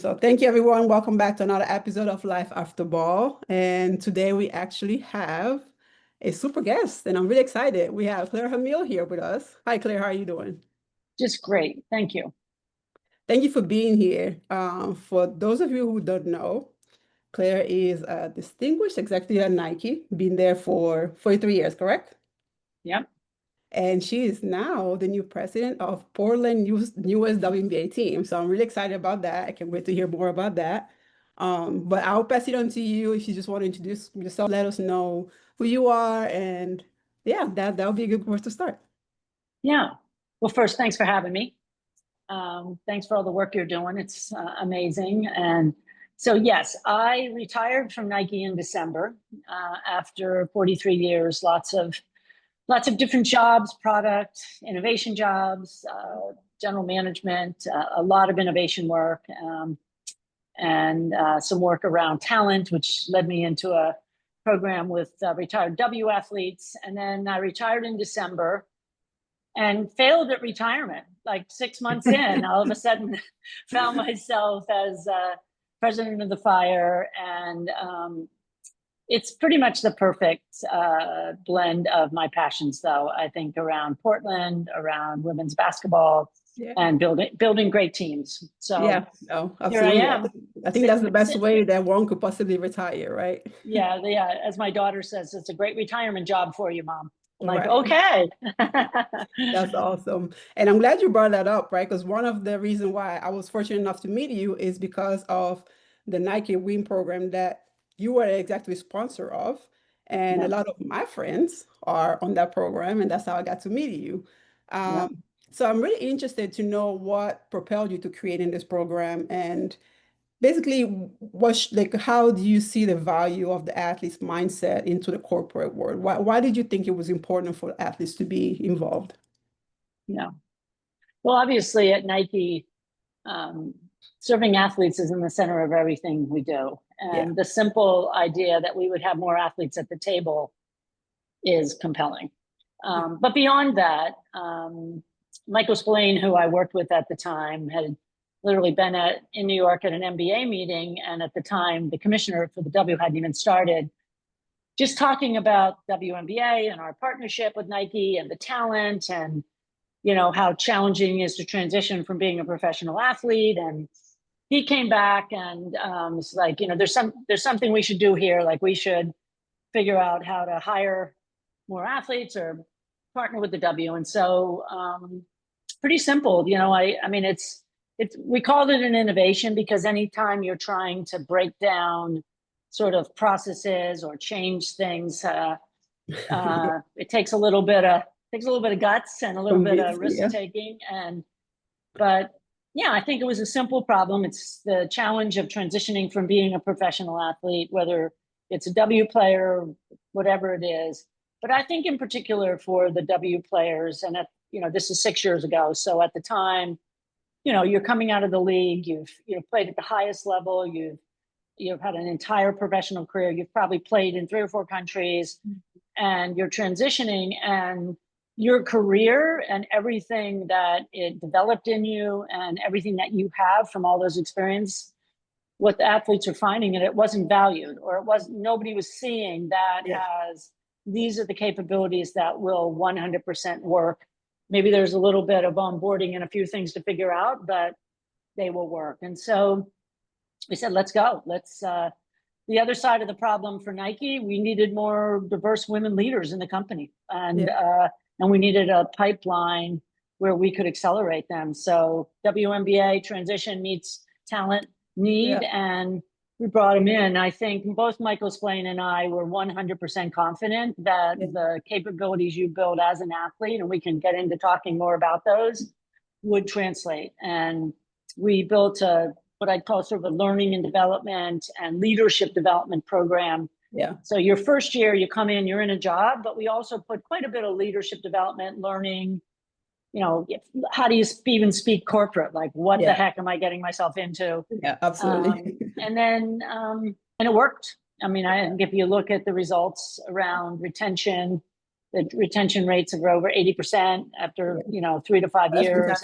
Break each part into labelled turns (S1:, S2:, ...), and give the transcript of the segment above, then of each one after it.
S1: So thank you, everyone. Welcome back to another episode of Life After Ball. And today we actually have a super guest, and I'm really excited. We have Clare Hamill here with us. Hi, Claire. How are you doing?
S2: Just great. Thank you.
S1: Thank you for being here. For those of you who don't know, Claire is a distinguished executive at Nike, been there for 43 years, correct?
S2: Yep.
S1: And she is now the new president of Portland newest WNBA team. So I'm really excited about that. I can't wait to hear more about that. But I'll pass it on to you if you just want to introduce yourself, let us know who you are, and yeah, that'll be a good place to start.
S2: Yeah. Well, first, thanks for having me. Thanks for all the work you're doing. It's amazing. And so, yes, I retired from Nike in December after 43 years. Lots of different jobs, product, innovation jobs, general management, a lot of innovation work, and some work around talent, which led me into a program with retired W athletes. And then I retired in December and failed at retirement. Like 6 months in, all of a sudden found myself as president of the Fire. And it's pretty much the perfect blend of my passions, though, I think, around Portland, around women's basketball, and building great teams. So
S1: yeah, no,
S2: absolutely.
S1: Here I am. I think that's the best way that one could possibly retire, right?
S2: Yeah. As my daughter says, it's a great retirement job for you, Mom. I'm like,
S1: Right.
S2: okay.
S1: That's awesome. And I'm glad you brought that up, right? Because one of the reasons why I was fortunate enough to meet you is because of the Nike Win program that you were exactly sponsor of. And
S2: Yeah.
S1: a lot of my friends are on that program, and that's how I got to meet you.
S2: Yeah.
S1: So I'm really interested to know what propelled you to creating this program and basically like how do you see the value of the athlete's mindset into the corporate world? Why did you think it was important for athletes to be involved?
S2: Yeah. Well, obviously at Nike, serving athletes is in the center of everything we do. And the simple idea that we would have more athletes at the table is compelling. But beyond that, Michael Spillane, who I worked with at the time, had literally been in New York at an NBA meeting. And at the time, the commissioner for the W hadn't even started, just talking about WNBA and our partnership with Nike and the talent and how challenging it is to transition from being a professional athlete. And he came back and was like, there's something we should do here. Like we should figure out how to hire more athletes or partner with the W. And so pretty simple, I mean, we called it an innovation because anytime you're trying to break down sort of processes or change things, it takes a little bit of guts and a little bit of risk taking. But yeah, I think it was a simple problem. It's the challenge of transitioning from being a professional athlete, whether it's a W player, whatever it is. But I think in particular for the W players, and this is 6 years ago. So at the time, you're coming out of the league, you've played at the highest level, you've had an entire professional career, you've probably played in 3 or 4 countries, and you're transitioning, and your career and everything that it developed in you and everything that you have from all those experiences, what the athletes are finding, and it wasn't valued, or nobody was seeing that as these are the capabilities that will 100% work. Maybe there's a little bit of onboarding and a few things to figure out, but they will work. And so we said, let's go. The other side of the problem for Nike, we needed more diverse women leaders in the company. And we needed a pipeline where we could accelerate them. So WNBA transition meets talent need, and we brought them in. I think both Michael Spillane and I were 100% confident that the capabilities you build as an athlete, and we can get into talking more about those, would translate. And we built what I'd call sort of a learning and development and leadership development program. Yeah. So your first year, you come in, you're in a job, but we also put quite a bit of leadership development, learning, how do you even speak corporate? Like, what the heck am I getting myself into?
S1: Yeah, absolutely.
S2: And then, and it worked. I mean, if you look at the results around retention, the retention rates are over 80% after, 3 to 5 years,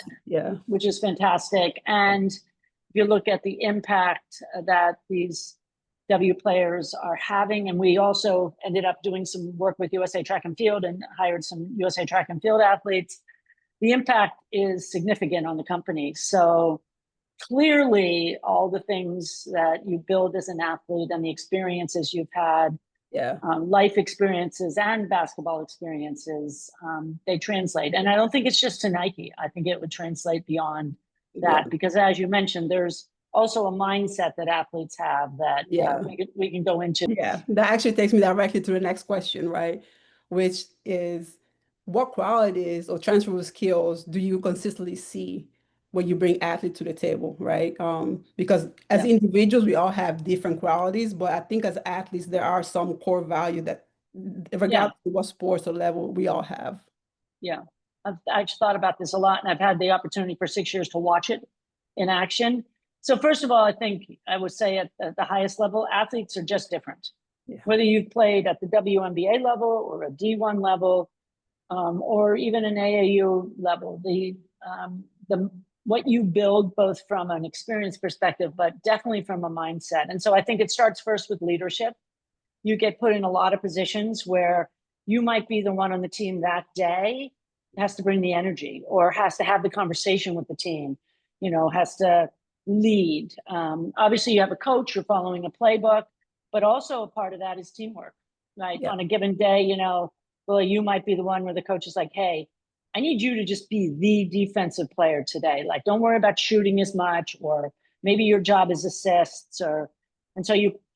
S2: which is fantastic. And if you look at the impact that these W players are having, and we also ended up doing some work with USA Track and Field and hired some USA Track and Field athletes, the impact is significant on the company. So clearly, all the things that you build as an athlete and the experiences you've had,
S1: Yeah.
S2: life experiences and basketball experiences, they translate. And I don't think it's just to Nike. I think it would translate beyond that,
S1: Yeah.
S2: because as you mentioned, there's also a mindset that athletes have that
S1: Yeah.
S2: we can go into.
S1: Yeah, that actually takes me directly to the next question, right? Which is, what qualities or transferable skills do you consistently see when you bring athletes to the table, right? Because as
S2: Yeah,
S1: individuals, we all have different qualities, but I think as athletes, there are some core value that,
S2: yeah,
S1: regardless of what sports or level, we all have.
S2: yeah. I've thought about this a lot, and I've had the opportunity for 6 years to watch it in action. So first of all, I think I would say at the highest level, athletes are just different.
S1: Yeah.
S2: Whether you've played at the WNBA level or a D1 level, or even an AAU level, the what you build both from an experience perspective, but definitely from a mindset. And so I think it starts first with leadership. You get put in a lot of positions where you might be the one on the team that day has to bring the energy or has to have the conversation with the team, has to lead. Obviously, you have a coach, you're following a playbook, but also a part of that is teamwork. Like
S1: Yeah.
S2: on a given day, well, you might be the one where the coach is like, hey, I need you to just be the defensive player today. Like, don't worry about shooting as much, or maybe your job is assists, and so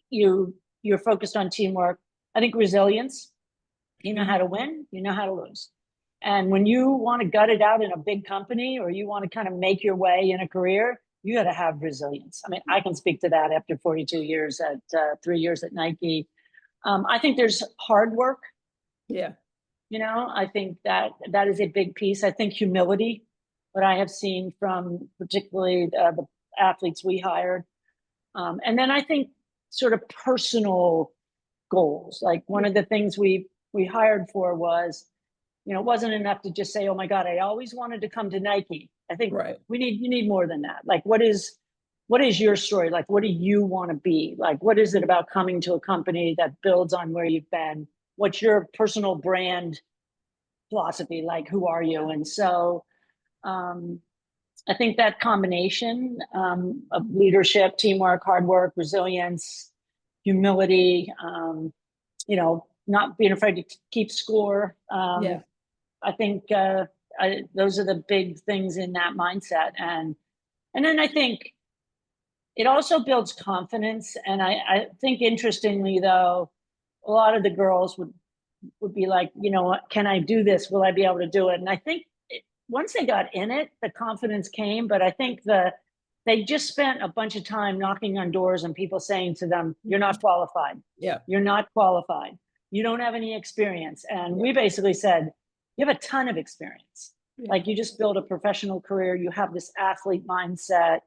S2: you're focused on teamwork. I think resilience, you know how to win, you know how to lose. And when you want to gut it out in a big company, or you want to kind of make your way in a career, you got to have resilience. I mean, I can speak to that after 42 years at 3 years at Nike. I think there's hard work.
S1: Yeah.
S2: I think that is a big piece. I think humility, what I have seen from particularly the athletes we hired. And then I think sort of personal goals. Like one of the things we hired for was, it wasn't enough to just say, oh my God, I always wanted to come to Nike. I think
S1: Right.
S2: you need more than that. Like, what is your story? Like, what do you want to be? Like, what is it about coming to a company that builds on where you've been? What's your personal brand philosophy? Like, who are you? And so I think that combination of leadership, teamwork, hard work, resilience, humility, not being afraid to keep score.
S1: Yeah.
S2: I think those are the big things in that mindset. And then I think it also builds confidence. And I think, interestingly, though, a lot of the girls would be like, can I do this? Will I be able to do it? And I think once they got in it, the confidence came. But I think they just spent a bunch of time knocking on doors and people saying to them, you're not qualified.
S1: Yeah.
S2: You're not qualified. You don't have any experience. And we basically said, you have a ton of experience.
S1: Yeah.
S2: Like, you just build a professional career. You have this athlete mindset.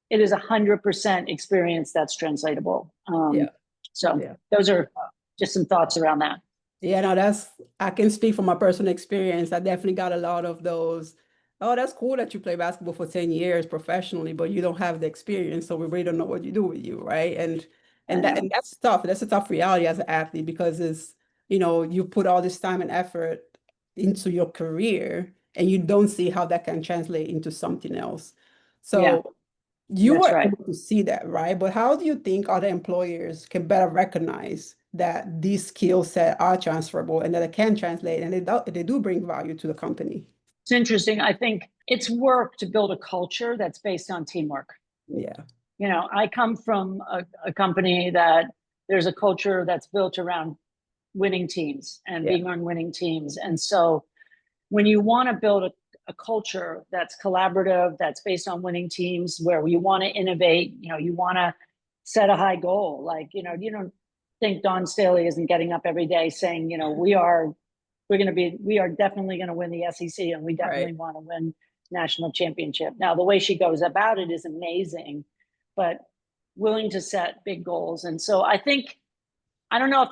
S2: It is 100% experience that's translatable. So those are just some thoughts around that.
S1: Yeah, no, I can speak from my personal experience. I definitely got a lot of those. Oh, that's cool that you play basketball for 10 years professionally, but you don't have the experience, so we really don't know what you do with you, right? And that's tough. That's a tough reality as an athlete, because you put all this time and effort into your career and you don't see how that can translate into something else.
S2: Yeah,
S1: So you
S2: that's
S1: were
S2: right.
S1: able to see that, right? But how do you think other employers can better recognize that these skill set are transferable and that they can translate and they do bring value to the company?
S2: It's interesting. I think it's work to build a culture that's based on teamwork.
S1: Yeah.
S2: I come from a company that there's a culture that's built around winning teams and being on winning teams. And so when you want to build a culture that's collaborative, that's based on winning teams, where you want to innovate, you want to set a high goal. Like, you don't think Don Staley isn't getting up every day saying, we are definitely going to win the SEC, and we definitely
S1: Right.
S2: want to win national championship. Now, the way she goes about it is amazing, but willing to set big goals. And so I think, I don't know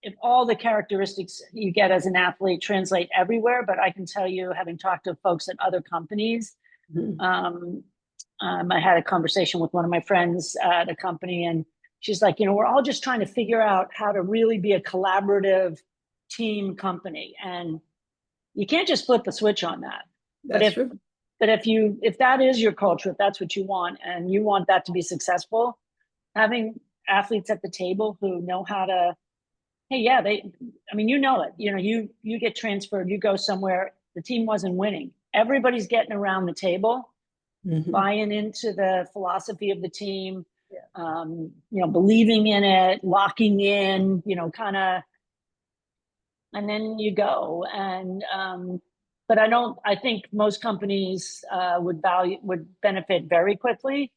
S2: if all the characteristics you get as an athlete translate everywhere, but I can tell you, having talked to folks at other companies,
S1: Mhm.
S2: I had a conversation with one of my friends at a company, and she's like, we're all just trying to figure out how to really be a collaborative team company. And you can't just flip the switch on that. But
S1: That's true.
S2: if that is your culture, if that's what you want, and you want that to be successful, having athletes at the table who know how to, hey, yeah, I mean, you get transferred, you go somewhere, the team wasn't winning. Everybody's getting around the table,
S1: Mhm.
S2: buying into the philosophy of the team,
S1: Yeah.
S2: believing in it, locking in, kind of, and then you go. And but I think most companies would benefit very quickly.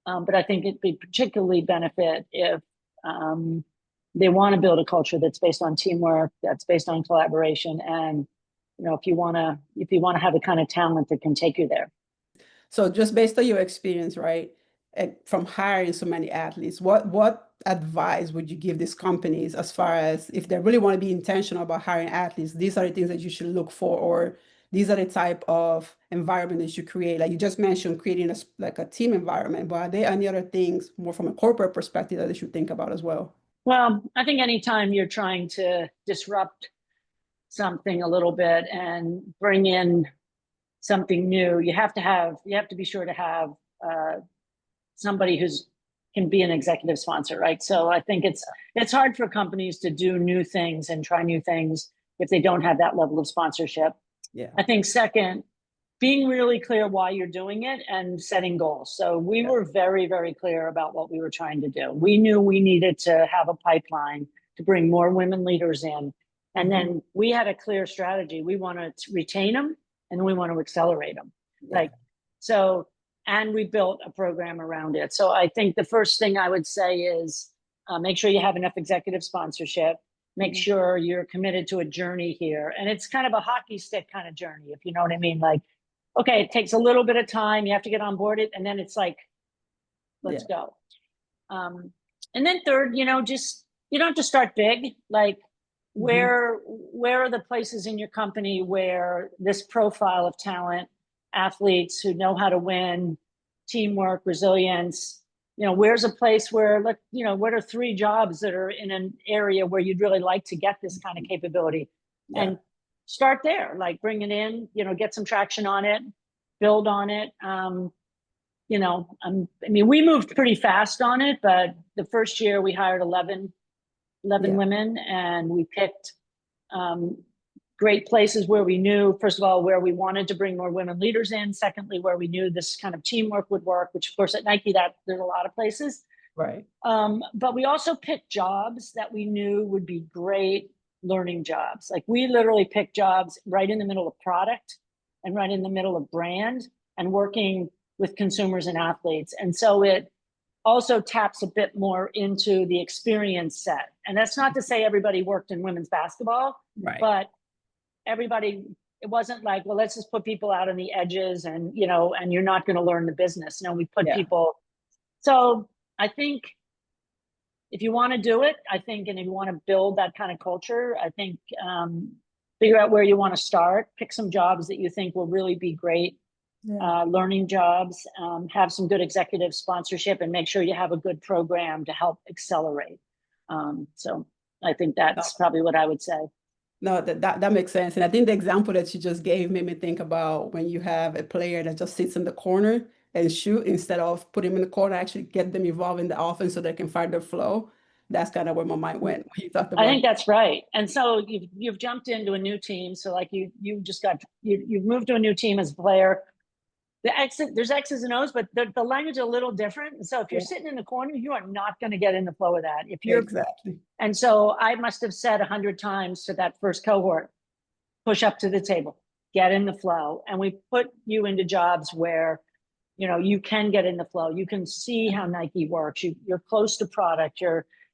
S2: But I think it'd be particularly benefit if they want to build a culture that's based on teamwork, that's based on collaboration, and if you want to have the kind of talent that can take you there.
S1: So just based on your experience, right, and from hiring so many athletes, what advice would you give these companies as far as if they really want to be intentional about hiring athletes, these are the things that you should look for, or these are the type of environment that you create? Like you just mentioned, creating like a team environment, but are there any other things more from a corporate perspective that they should think about as well?
S2: Well, I think anytime you're trying to disrupt something a little bit and bring in something new, you have to be sure to have uh, somebody who's can be an executive sponsor, right? So I think it's hard for companies to do new things and try new things if they don't have that level of sponsorship.
S1: Yeah.
S2: I think second, being really clear why you're doing it and setting goals. So we
S1: Yeah.
S2: were very, very clear about what we were trying to do. We knew we needed to have a pipeline to bring more women leaders in. And
S1: Mhm.
S2: then we had a clear strategy. We want to retain them and we want to accelerate them.
S1: Yeah.
S2: Like, so, and we built a program around it. So I think the first thing I would say is make sure you have enough executive sponsorship. Make
S1: Mhm.
S2: sure you're committed to a journey here. And it's kind of a hockey stick kind of journey, if you know what I mean. Like, okay, it takes a little bit of time. You have to get on board it, and then it's like, let's
S1: Yeah.
S2: go. Um, and then third, just you don't have to start big. Like,
S1: Mhm.
S2: where are the places in your company where this profile of talent, athletes who know how to win, teamwork, resilience, where's a place where what are three jobs that are in an area where you'd really like to get this kind of capability,
S1: Yeah.
S2: and start there, like bring it in, get some traction on it, build on it. I mean, we moved pretty fast on it, but the first year we hired 11
S1: Yeah.
S2: women, and we picked um, great places where we knew, first of all, where we wanted to bring more women leaders in. Secondly, where we knew this kind of teamwork would work, which of course at Nike, that there's a lot of places.
S1: Right.
S2: But we also picked jobs that we knew would be great learning jobs. Like we literally picked jobs right in the middle of product and right in the middle of brand and working with consumers and athletes. And so it also taps a bit more into the experience set. And that's not to say everybody worked in women's basketball,
S1: Right.
S2: but everybody, it wasn't like, well, let's just put people out on the edges and, and you're not going to learn the business. No, we put
S1: Yeah.
S2: people. So I think if you want to do it, I think, and if you want to build that kind of culture, I think figure out where you want to start, pick some jobs that you think will really be great
S1: Yeah.
S2: learning jobs, have some good executive sponsorship, and make sure you have a good program to help accelerate. So I think
S1: No,
S2: that's probably what I would say.
S1: no, that makes sense. And I think the example that you just gave made me think about when you have a player that just sits in the corner and shoot instead of put him in the corner, actually get them involved in the offense so they can find their flow. That's kind of where my mind went when you talked
S2: I
S1: about.
S2: think that's right. And so you've jumped into a new team. So like you just got you've moved to a new team as a player. There's X's and O's, but the language is a little different. And so if you're
S1: Yeah,
S2: sitting in the corner, you are not going to get in the flow of that.
S1: exactly.
S2: And so I must have said 100 times to that first cohort, push up to the table, get in the flow. And we put you into jobs where, you can get in the flow. You can see how Nike works. You're close to product.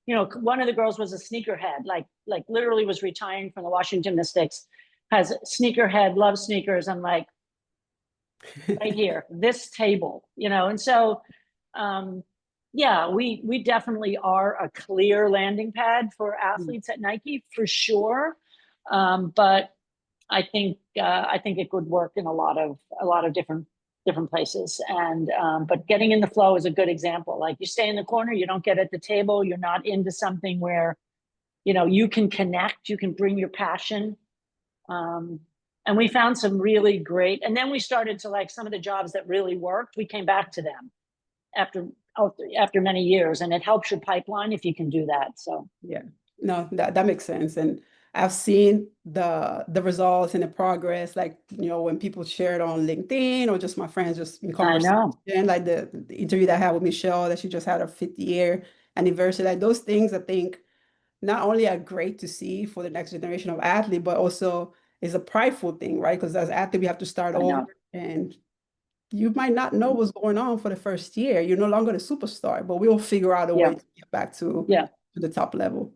S2: One of the girls was a sneakerhead, like literally was retiring from the Washington Mystics, has sneakerhead, loves sneakers. I'm like, right here, this table, and so yeah, we definitely are a clear landing pad for athletes at Nike for sure. But I think it could work in a lot of different places. And but getting in the flow is a good example. Like you stay in the corner, you don't get at the table, you're not into something where, you know, you can connect, you can bring your passion. And we found some really great, and then we started to, like, some of the jobs that really worked, we came back to them after many years, and it helps your pipeline if you can do that. So
S1: Yeah, no, that makes sense. And I've seen the results and the progress, like, you know, when people share it on LinkedIn or just my friends just in
S2: I
S1: conversation,
S2: know.
S1: like the interview that I had with Michelle, that she just had her 50-year anniversary, like those things I think not only are great to see for the next generation of athlete, but also is a prideful thing, right? Because as athlete, we have to start
S2: I
S1: over,
S2: know.
S1: and you might not know what's going on for the first year. You're no longer the superstar, but we'll figure out a
S2: Yeah.
S1: way to get back to
S2: Yeah.
S1: the top level.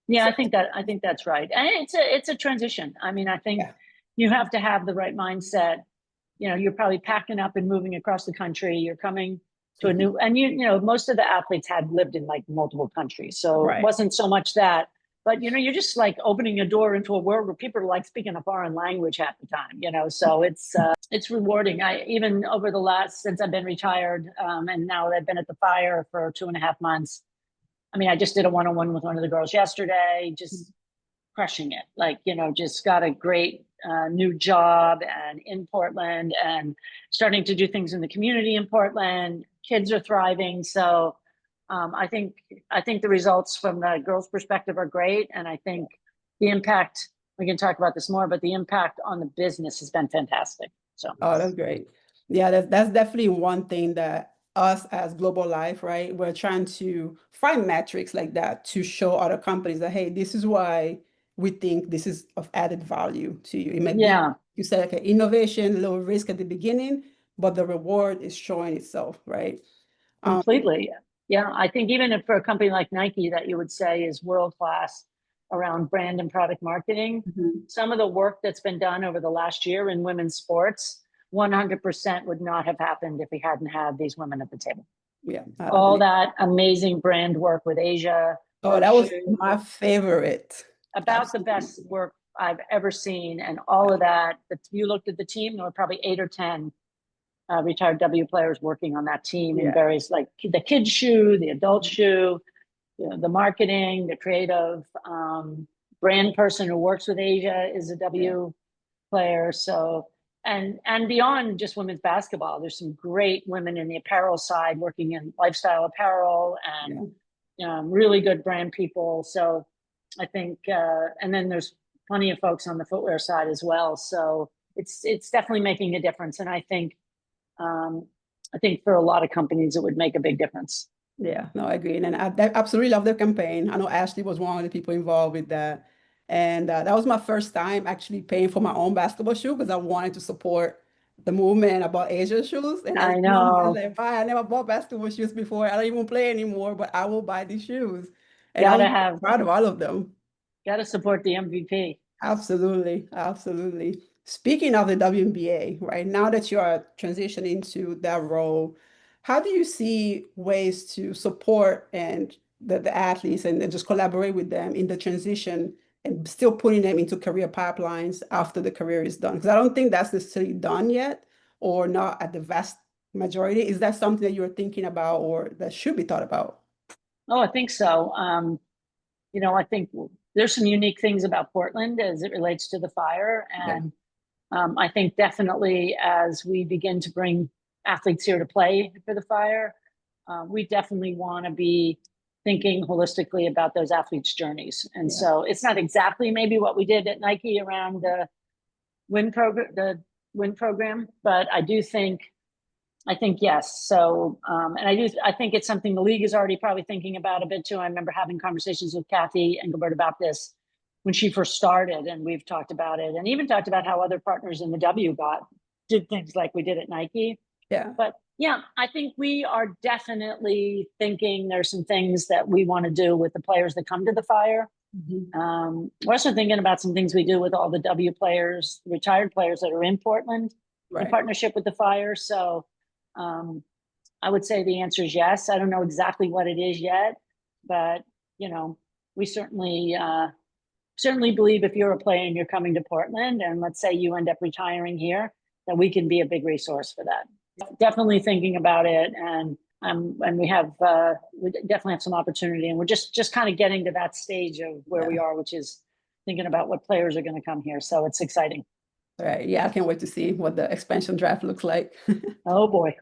S2: Yeah,
S1: So
S2: I think that's right. And it's a transition. I mean, I think
S1: yeah.
S2: you have to have the right mindset. You know, you're probably packing up and moving across the country. You're coming to a
S1: Mhm.
S2: new, and you know, most of the athletes had lived in like multiple countries. So it
S1: Right.
S2: wasn't so much that, but you know, you're just like opening a door into a world where people are like speaking a foreign language half the time, you know. So it's rewarding. I even over the last, since I've been retired, and now I've been at the Fire for 2.5 months. I mean, I just did a one-on-one with one of the girls yesterday, just crushing it. Like, you know, just got a great new job and in Portland, and starting to do things in the community in Portland. Kids are thriving. So I think the results from the girls' perspective are great. And I think the impact, we can talk about this more, but the impact on the business has been fantastic. So
S1: Oh, that's great. Yeah, that's definitely one thing that us as Global Life, right? We're trying to find metrics like that to show other companies that, hey, this is why we think this is of added value to you. It might be,
S2: yeah,
S1: you said, like an innovation, low risk at the beginning, but the reward is showing itself, right? Um,
S2: completely. Yeah, I think even if for a company like Nike that you would say is world class around brand and product marketing,
S1: mhm.
S2: some of the work that's been done over the last year in women's sports, 100% would not have happened if we hadn't had these women at the table.
S1: Yeah, I
S2: All
S1: believe.
S2: that amazing brand work with Asia,
S1: Oh,
S2: her
S1: that was
S2: shoe,
S1: my favorite.
S2: about the
S1: Absolutely.
S2: best work I've ever seen. And all of that, if you looked at the team, there were probably 8 or 10 retired W players working on that team in
S1: Yeah.
S2: various, like the kids shoe, the adult shoe, you know, the marketing, the creative, brand person who works with Asia is a
S1: Yeah.
S2: W player. So, and beyond just women's basketball, there's some great women in the apparel side working in lifestyle apparel, and
S1: Yeah.
S2: really good brand people. So I think, and then there's plenty of folks on the footwear side as well. So it's definitely making a difference. And um, I think for a lot of companies, it would make a big difference.
S1: Yeah, no, I agree. And I absolutely love their campaign. I know Ashley was one of the people involved with that. And that was my first time actually paying for my own basketball shoe because I wanted to support the movement about Asia shoes. And as
S2: I
S1: you know, I was
S2: know,
S1: like, bye, I never bought basketball shoes before. I don't even play anymore, but I will buy these shoes. And I was
S2: gotta have,
S1: proud of all of them.
S2: gotta support the MVP.
S1: Absolutely, absolutely. Speaking of the WNBA, right now that you are transitioning to that role, how do you see ways to support and the athletes and just collaborate with them in the transition and still putting them into career pipelines after the career is done? Because I don't think that's necessarily done yet or not at the vast majority. Is that something that you're thinking about or that should be thought about?
S2: Oh, I think so. You know, I think there's some unique things about Portland as it relates to the Fire.
S1: Yeah,
S2: And I think definitely as we begin to bring athletes here to play for the Fire, we definitely want to be thinking holistically about those athletes' journeys. And
S1: yeah,
S2: so it's not exactly maybe what we did at Nike around the win program, but I think yes. So, and I think it's something the league is already probably thinking about a bit too. I remember having conversations with Kathy Engelbert about this when she first started, and we've talked about it, and even talked about how other partners in the W did things like we did at Nike.
S1: yeah.
S2: But yeah, I think we are definitely thinking there's some things that we want to do with the players that come to the Fire.
S1: Mhm.
S2: We're also thinking about some things we do with all the W players, retired players that are in Portland in
S1: Right.
S2: partnership with the Fire. So um, I would say the answer is yes. I don't know exactly what it is yet, but you know, we certainly believe if you're a player and you're coming to Portland, and let's say you end up retiring here, that we can be a big resource for that. definitely thinking about it, and we definitely have some opportunity, and we're just kind of getting to that stage of where we
S1: Yeah.
S2: are, which is thinking about what players are going to come here. So it's exciting.
S1: All right. Yeah, I can't wait to see what the expansion draft looks like.
S2: Oh boy.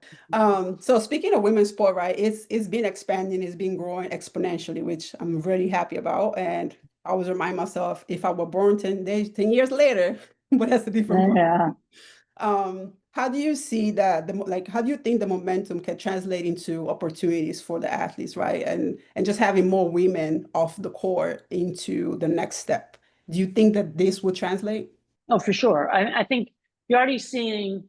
S1: So speaking of women's sport, right, it's been expanding, it's been growing exponentially, which I'm really happy about. And I always remind myself if I were born 10 years later, but that's a different problem.
S2: Yeah.
S1: How do you see that like how do you think the momentum can translate into opportunities for the athletes, right? And just having more women off the court into the next step. Do you think that this will translate?
S2: Oh, for sure. I think you're already seeing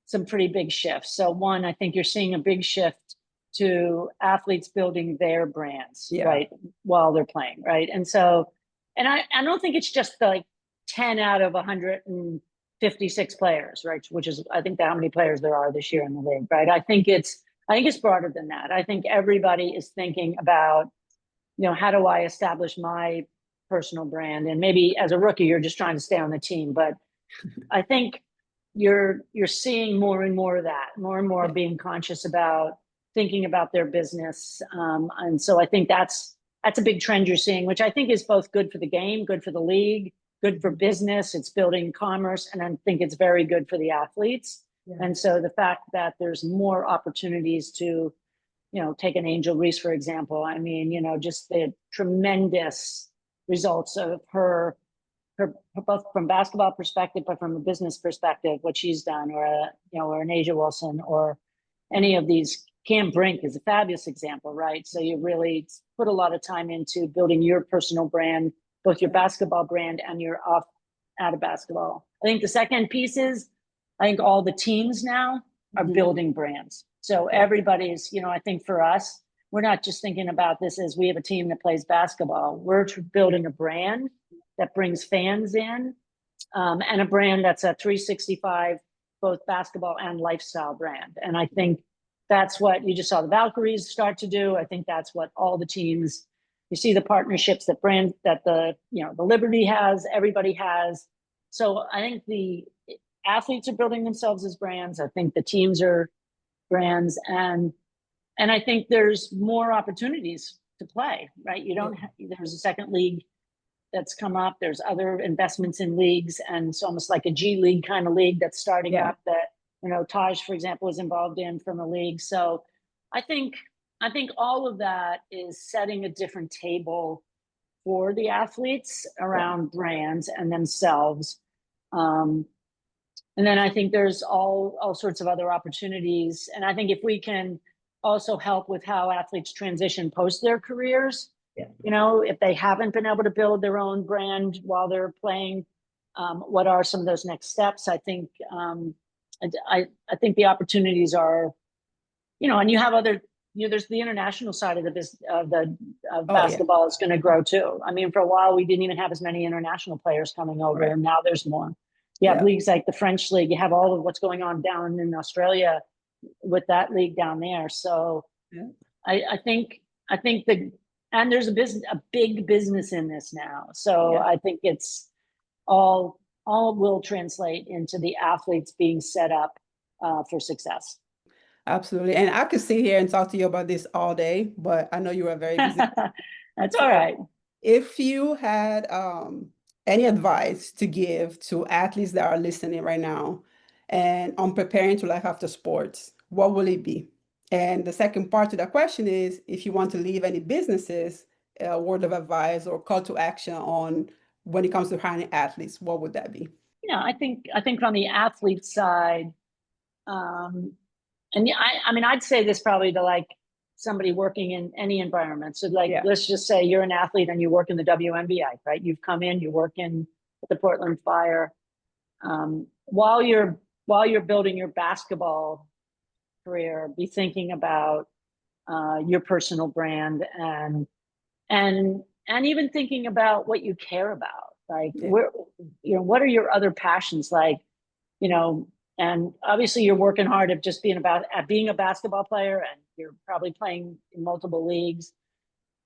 S2: some pretty big shifts. So one, I think you're seeing a big shift to athletes building their brands,
S1: Yeah.
S2: right, while they're playing, right? And so, and I don't think it's just the, like 10 out of 156 players, right? Which is, I think, how many players there are this year in the league, right? I think it's broader than that. I think everybody is thinking about, how do I establish my personal brand? And maybe as a rookie, you're just trying to stay on the team, but I think you're seeing more and more of that, more and more
S1: Yeah.
S2: being conscious about thinking about their business, and so I think that's a big trend you're seeing, which I think is both good for the game, good for the league, good for business. It's building commerce, and I think it's very good for the athletes.
S1: Yeah.
S2: And so the fact that there's more opportunities to, take an Angel Reese, for example. I mean, just the tremendous results of her both from basketball perspective, but from a business perspective, what she's done, or an Asia Wilson, or any of these. Cam Brink is a fabulous example, right? So you really put a lot of time into building your personal brand, both your basketball brand and your off out of basketball. I think the second piece is, I think all the teams now are building brands. So everybody's, I think for us, we're not just thinking about this as we have a team that plays basketball. We're building a brand that brings fans in, and a brand that's a 365, both basketball and lifestyle brand. And I think that's what you just saw the Valkyries start to do. I think that's what all the teams, you see the partnerships that the Liberty has, everybody has. So I think the athletes are building themselves as brands. I think the teams are brands, and I think there's more opportunities to play, right? There's a second league that's come up. There's other investments in leagues, and it's almost like a G League kind of league that's starting
S1: Yeah.
S2: up that, Taj, for example, is involved in from the league. So I think all of that is setting a different table for the athletes around brands and themselves. And then I think there's all sorts of other opportunities. And I think if we can also help with how athletes transition post their careers, if they haven't been able to build their own brand while they're playing, what are some of those next steps? I think I think the opportunities are, and you have other, there's the international side of the business of basketball is going to grow too. I mean, for a while we didn't even have as many international players coming over, and now there's more. You have leagues like the French league. You have all of what's going on down in Australia with that league down there. So I think and there's a big business in this now. So I think it's all will translate into the athletes being set up for success.
S1: Absolutely. And I could sit here and talk to you about this all day, but I know you are very busy.
S2: That's all right.
S1: If you had any advice to give to athletes that are listening right now and on preparing to life after sports, what will it be? And the second part to that question is if you want to leave any businesses, a word of advice or call to action on when it comes to hiring athletes, what would that be?
S2: I think on the athlete side, and I mean, I'd say this probably to like somebody working in any environment. So like, let's just say you're an athlete and you work in the WNBA, right? You've come in, you work in the Portland Fire. While you're building your basketball career, be thinking about your personal brand, and even thinking about what you care about. Like, what are your other passions? Like, and obviously you're working hard at just being a basketball player, and you're probably playing in multiple leagues,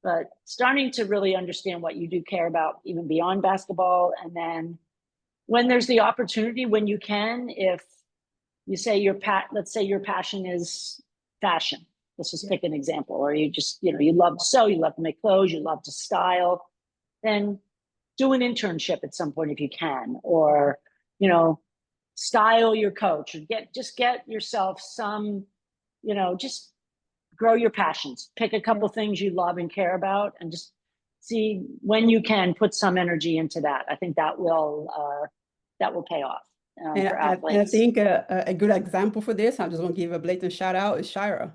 S2: but starting to really understand what you do care about even beyond basketball. And then when there's the opportunity, when you can, if you say let's say your passion is fashion. Let's just pick an example, or you just, you love to sew, you love to make clothes, you love to style, then do an internship at some point if you can, or, style your coach, or just get yourself some, just grow your passions, pick a couple things you love and care about, and just see when you can put some energy into that. I think that will pay off for athletes.
S1: And I think a good example for this, I'm just going to give a blatant shout out, is Shira.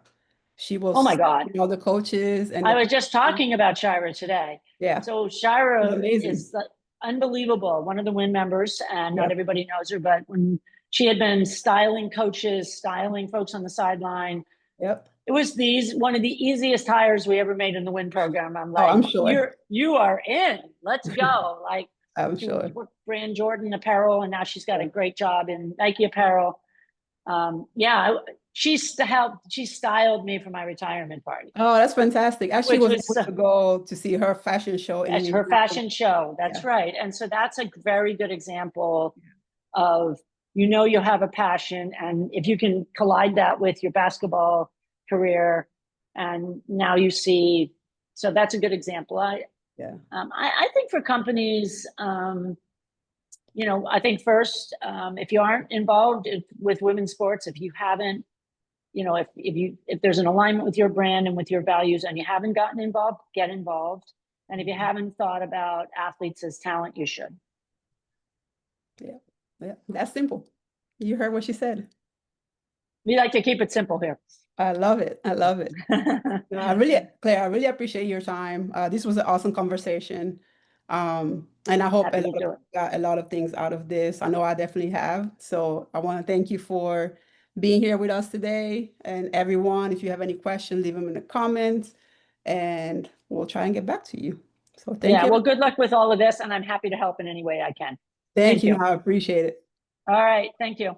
S1: She will
S2: Oh my God.
S1: all the coaches and
S2: I was just talking about Shira today.
S1: Yeah.
S2: So Shira is unbelievable. One of the WIN members, and not everybody knows her, but when she had been styling coaches, styling folks on the sideline.
S1: Yep.
S2: It was one of the easiest hires we ever made in the WIN program. I'm like,
S1: I'm sure.
S2: you are in. Let's go. Like,
S1: I'm sure.
S2: Brand Jordan apparel, and now she's got a great job in Nike apparel. She styled me for my retirement party.
S1: Oh, that's fantastic. Actually, was able to go to see her fashion show.
S2: That's her fashion show. That's right. And so that's a very good example of, you'll have a passion, and if you can collide that with your basketball career, and now you see, so that's a good example. I think for companies, I think first, if you aren't involved with women's sports, if you haven't, if there's an alignment with your brand and with your values and you haven't gotten involved, get involved. And if you haven't thought about athletes as talent, you should.
S1: Yeah, that's simple. You heard what she said.
S2: We like to keep it simple here.
S1: I love it. I love it. Claire, I really appreciate your time. This was an awesome conversation. And I hope got a lot of things out of this. I know I definitely have. So I want to thank you for being here with us today. And everyone, if you have any questions, leave them in the comments and we'll try and get back to you. So thank you.
S2: Well, good luck with all of this, and I'm happy to help in any way I can.
S1: Thank you. I appreciate it.
S2: All right. Thank you.